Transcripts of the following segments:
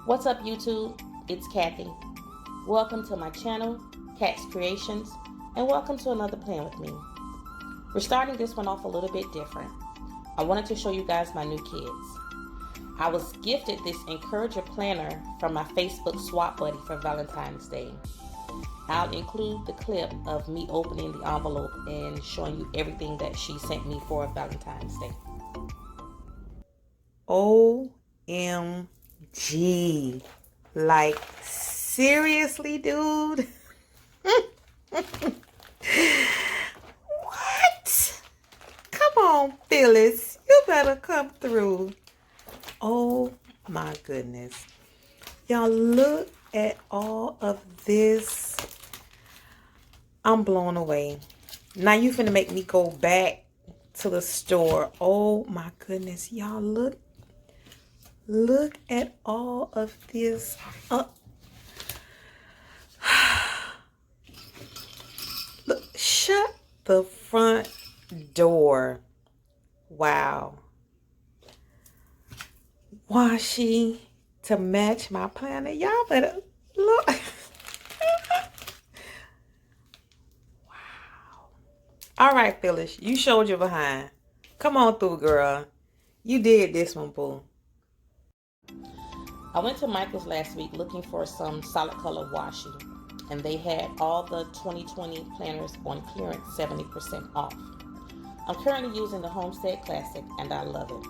What's up, YouTube? It's Kathy. Welcome to my channel, Cat's Creations, and welcome to another plan with me. We're starting this one off a little bit different. I wanted to show you guys my new kids. I was gifted this Encourager planner from my Facebook swap buddy for Valentine's Day. I'll include the clip of me opening the envelope and showing you everything that she sent me for Valentine's Day. OMG. Like, seriously, dude? What? Come on, Phyllis. You better come through. Oh, my goodness. Y'all, look at all of this. I'm blown away. Now you finna make me go back to the store. Oh, my goodness. Y'all, look at all of this. Look, shut the front door. Wow. Washi to match my planner. Y'all better look. Wow. All right, Phyllis, you showed your behind. Come on through, girl. You did this one, boo. I went to Michael's last week looking for some solid color washi, and they had all the 2020 planners on clearance 70% off. I'm currently using the Homestead Classic, and I love it.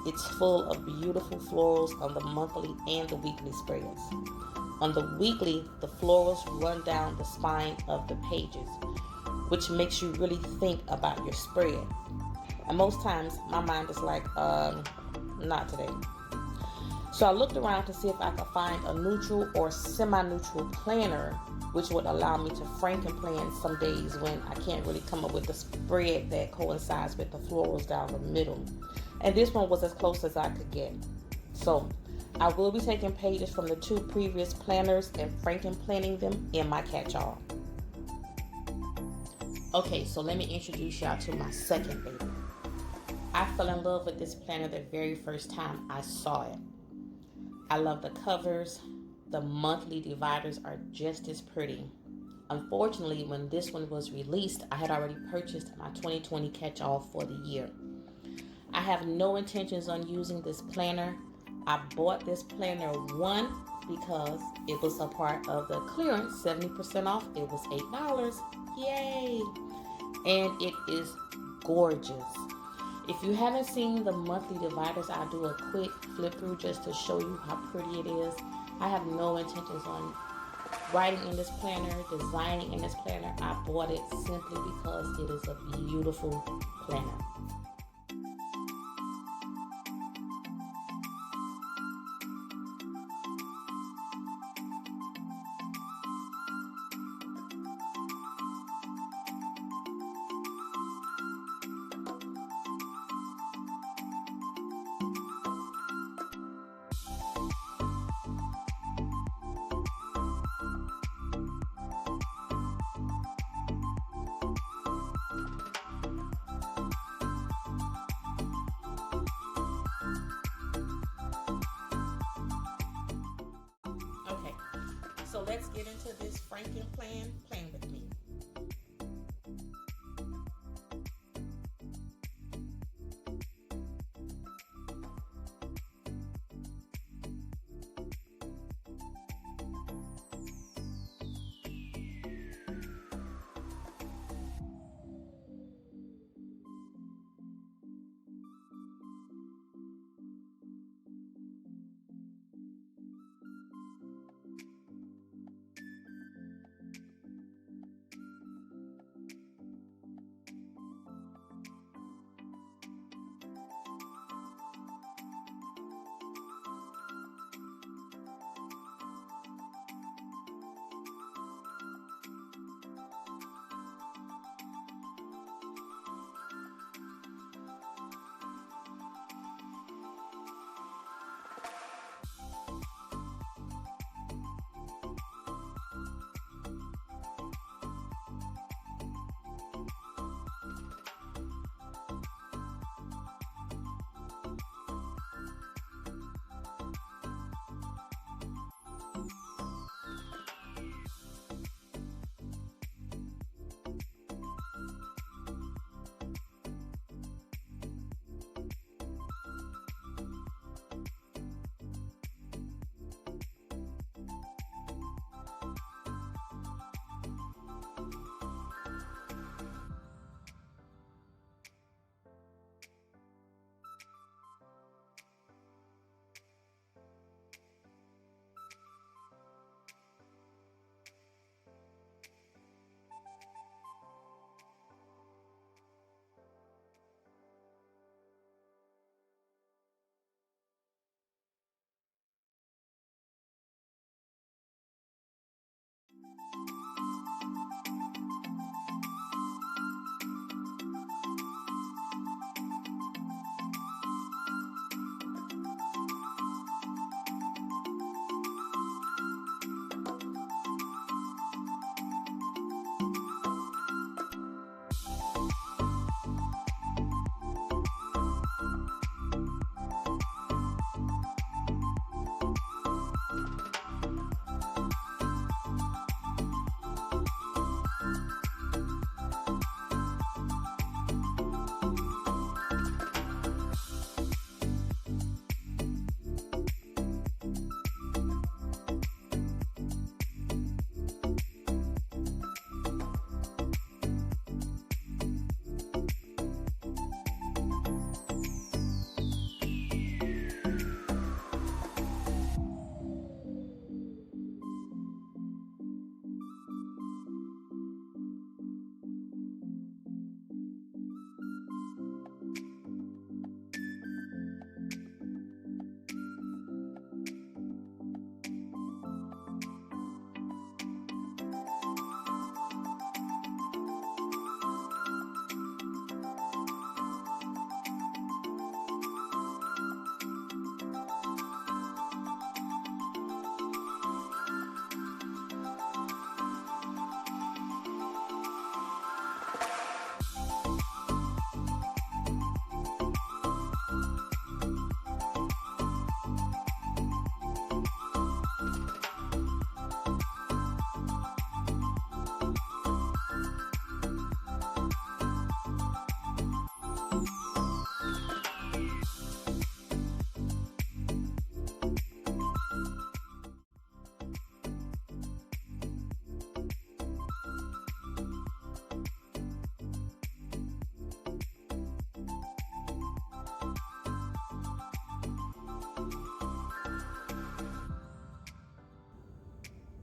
It's full of beautiful florals on the monthly and the weekly spreads. On the weekly, the florals run down the spine of the pages, which makes you really think about your spread. And most times, my mind is like, not today. So I looked around to see if I could find a neutral or semi-neutral planner which would allow me to franken-plan some days when I can't really come up with the spread that coincides with the florals down the middle. And this one was as close as I could get. So I will be taking pages from the two previous planners and franken-planning them in my catch-all. Okay, so let me introduce y'all to my second baby. I fell in love with this planner the very first time I saw it. I love the covers. The monthly dividers are just as pretty. Unfortunately, when this one was released, I had already purchased my 2020 catch-all for the year. I have no intentions on using this planner. I bought this planner, one, because it was a part of the clearance, 70% off. It was $8. Yay! And it is gorgeous. If you haven't seen the monthly dividers, I'll do a quick flip through just to show you how pretty it is. I have no intentions on writing in this planner, designing in this planner. I bought it simply because it is a beautiful planner. Okay, so let's get into this Franken plan with me.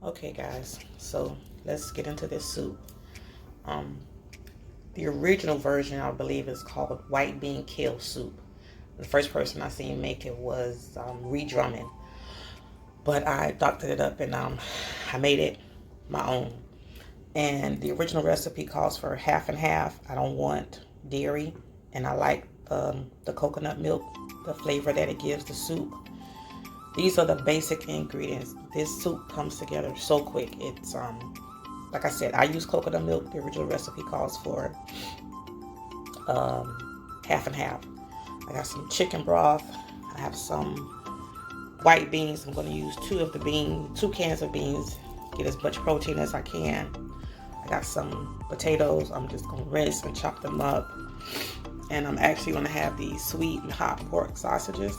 Okay guys, so let's get into this soup. The original version, I believe, is called white bean kale soup. The first person I seen make it was Ree Drummond, but I doctored it up and I made it my own. And the original recipe calls for half and half. I don't want dairy, and I like the coconut milk, the flavor that it gives the soup. These are the basic ingredients. This soup comes together so quick. It's like I said, I use coconut milk. The original recipe calls for half and half. I got some chicken broth. I have some white beans. I'm going to use two cans of beans. Get as much protein as I can. I got some potatoes. I'm just going to rinse and chop them up. And I'm actually going to have these sweet and hot pork sausages.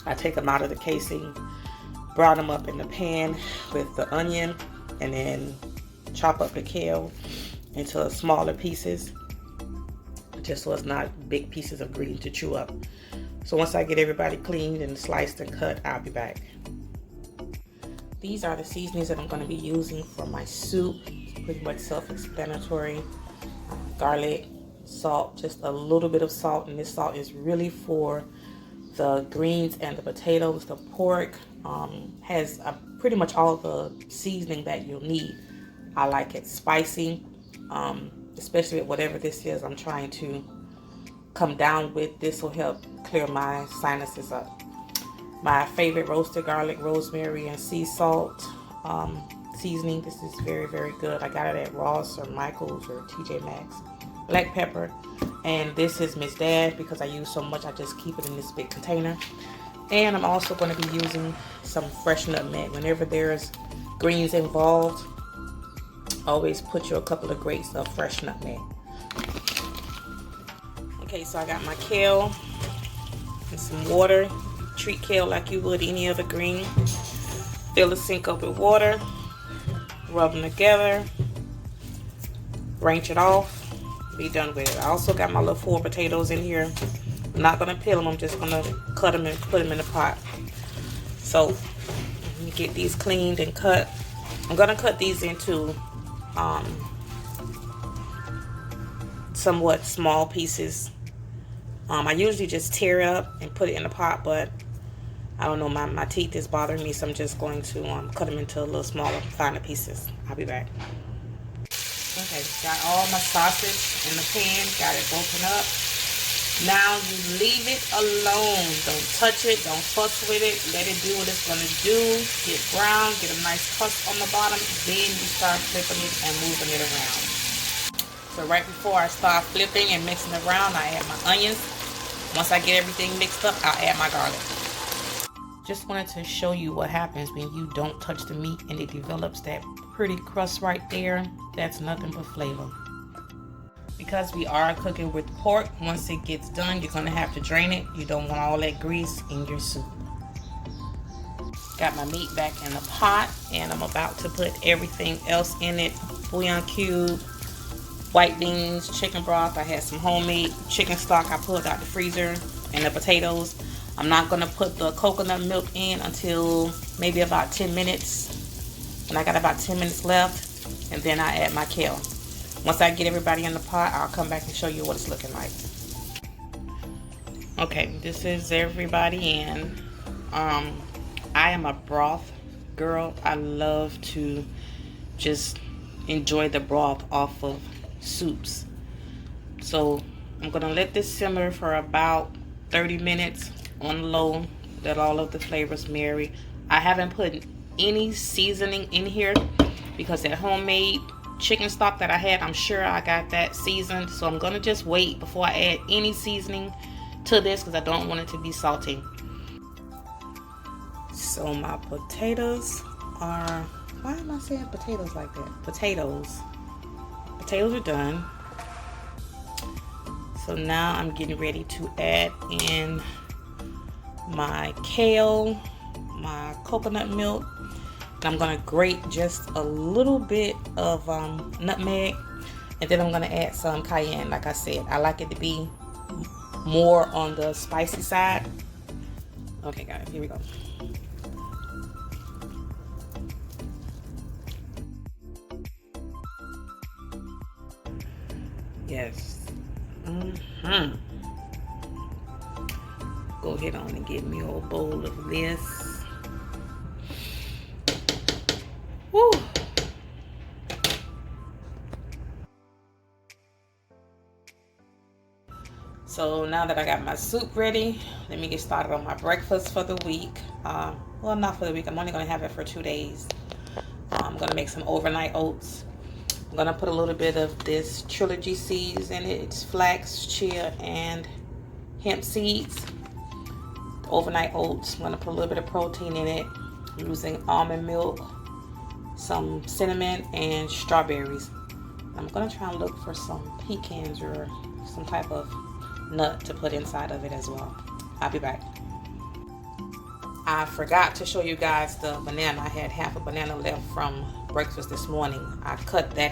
I take them out of the casing, brown them up in the pan with the onion, and then chop up the kale into smaller pieces, just so it's not big pieces of green to chew up. So once I get everybody cleaned and sliced and cut, I'll be back. These are the seasonings that I'm going to be using for my soup. Pretty much self-explanatory. Garlic, salt, just a little bit of salt, and this salt is really for the greens and the potatoes. The pork has pretty much all the seasoning that you'll need. I like it spicy, especially with whatever this is I'm trying to come down with. This will help clear my sinuses up. My favorite roasted garlic, rosemary, and sea salt seasoning. This is very, very good. I got it at Ross or Michael's or TJ Maxx. Black pepper, and this is Miss Dad. Because I use so much, I just keep it in this big container. And I'm also going to be using some fresh nutmeg. Whenever there's greens involved, always put you a couple of grates of fresh nutmeg. Okay, so I got my kale and some water. Treat kale like you would any other green. Fill the sink up with water, rub them together, rinse it off, be done with it. I also got my little 4 potatoes in here. I'm not going to peel them, I'm just going to cut them and put them in the pot. So, let me get these cleaned and cut. I'm going to cut these into somewhat small pieces. I usually just tear it up and put it in the pot, but I don't know, my teeth is bothering me, so I'm just going to cut them into a little smaller, finer pieces. I'll be back. Okay, got all my sausage in the pan, got it broken up. Now you leave it alone. Don't touch it, don't fuss with it. Let it do what it's gonna do. Get brown, get a nice crust on the bottom. Then you start flipping it and moving it around. So right before I start flipping and mixing it around, I add my onions. Once I get everything mixed up, I'll add my garlic. Just wanted to show you what happens when you don't touch the meat and it develops that pretty crust right there. That's nothing but flavor. Because we are cooking with pork, once it gets done, you're going to have to drain it. You don't want all that grease in your soup. Got my meat back in the pot, and I'm about to put everything else in it. Bouillon cube, white beans, chicken broth. I had some homemade chicken stock I pulled out the freezer, and the potatoes. I'm not going to put the coconut milk in until maybe about 10 minutes. And I got about 10 minutes left, and then I add my kale. Once I get everybody in the pot, I'll come back and show you what it's looking like. Okay, this is everybody in. I am a broth girl. I love to just enjoy the broth off of soups. So I'm gonna let this simmer for about 30 minutes on low. Let all of the flavors marry. I haven't put any seasoning in here because that homemade chicken stock that I had, I'm sure I got that seasoned. So I'm gonna just wait before I add any seasoning to this because I don't want it to be salty. So my potatoes are, why am I saying potatoes like that? Potatoes are done. So now I'm getting ready to add in my kale, my coconut milk. I'm gonna grate just a little bit of nutmeg, and then I'm gonna add some cayenne. Like I said, I like it to be more on the spicy side. Okay guys, here we go. Yes. Go ahead on and get me a bowl of this. Woo. So now that I got my soup ready, let me get started on my breakfast for the week. Well, not for the week. I'm only going to have it for 2 days. I'm going to make some overnight oats. I'm going to put a little bit of this trilogy seeds in it. It's flax, chia, and hemp seeds. The overnight oats. I'm going to put a little bit of protein in it. I'm using almond milk, some cinnamon, and strawberries. I'm going to try and look for some pecans or some type of nut to put inside of it as well. I'll be back. I forgot to show you guys the banana. I had half a banana left from breakfast this morning. I cut that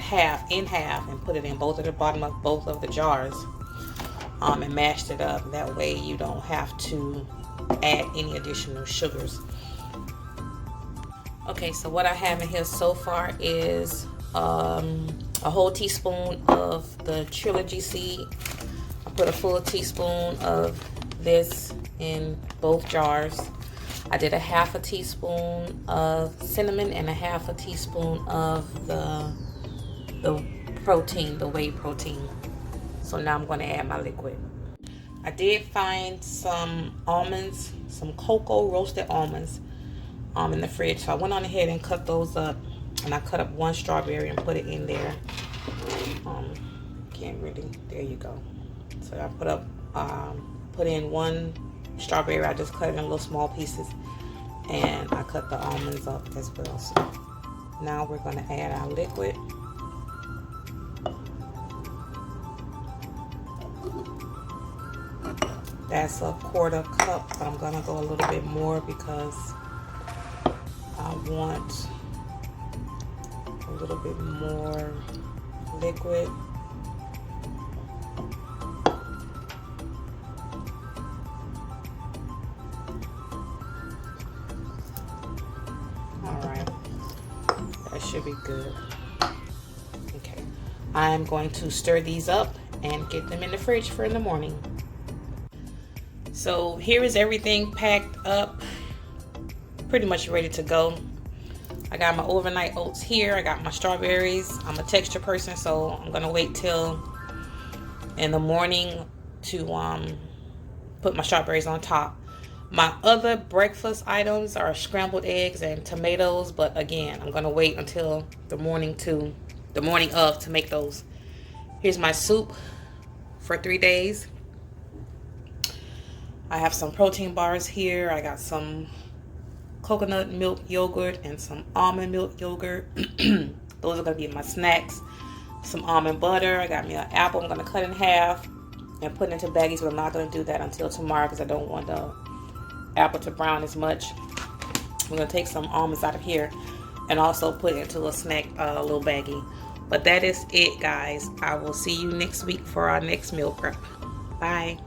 in half and put it in both of the bottom of both of the jars, and mashed it up. That way you don't have to add any additional sugars. Okay, so what I have in here so far is a whole teaspoon of the trilogy seed. I put a full teaspoon of this in both jars. I did a half a teaspoon of cinnamon and a half a teaspoon of the protein, the whey protein. So now I'm going to add my liquid. I did find some almonds, some cocoa roasted almonds in the fridge. So I went on ahead and cut those up, and I cut up one strawberry and put it in there. Can't really, there you go. So I put in one strawberry. I just cut it in little small pieces, and I cut the almonds up as well. So now we're going to add our liquid. That's a 1/4 cup, but I'm going to go a little bit more because I want a little bit more liquid. Alright, that should be good. Okay, I'm going to stir these up and get them in the fridge for in the morning. So here is everything packed up, pretty much ready to go. I got my overnight oats here. I got my strawberries. I'm a texture person, so I'm gonna wait till in the morning to put my strawberries on top. My other breakfast items are scrambled eggs and tomatoes, but again, I'm gonna wait until the morning of to make those. Here's my soup for 3 days. I have some protein bars here. I got some coconut milk yogurt and some almond milk yogurt. Those are gonna be my snacks. Some almond butter. I got me an apple. I'm gonna cut in half and put it into baggies, but I'm not gonna do that until tomorrow because I don't want the apple to brown as much. I'm gonna take some almonds out of here and also put it into a snack, little baggie. But that is it, guys. I will see you next week for our next meal prep. Bye.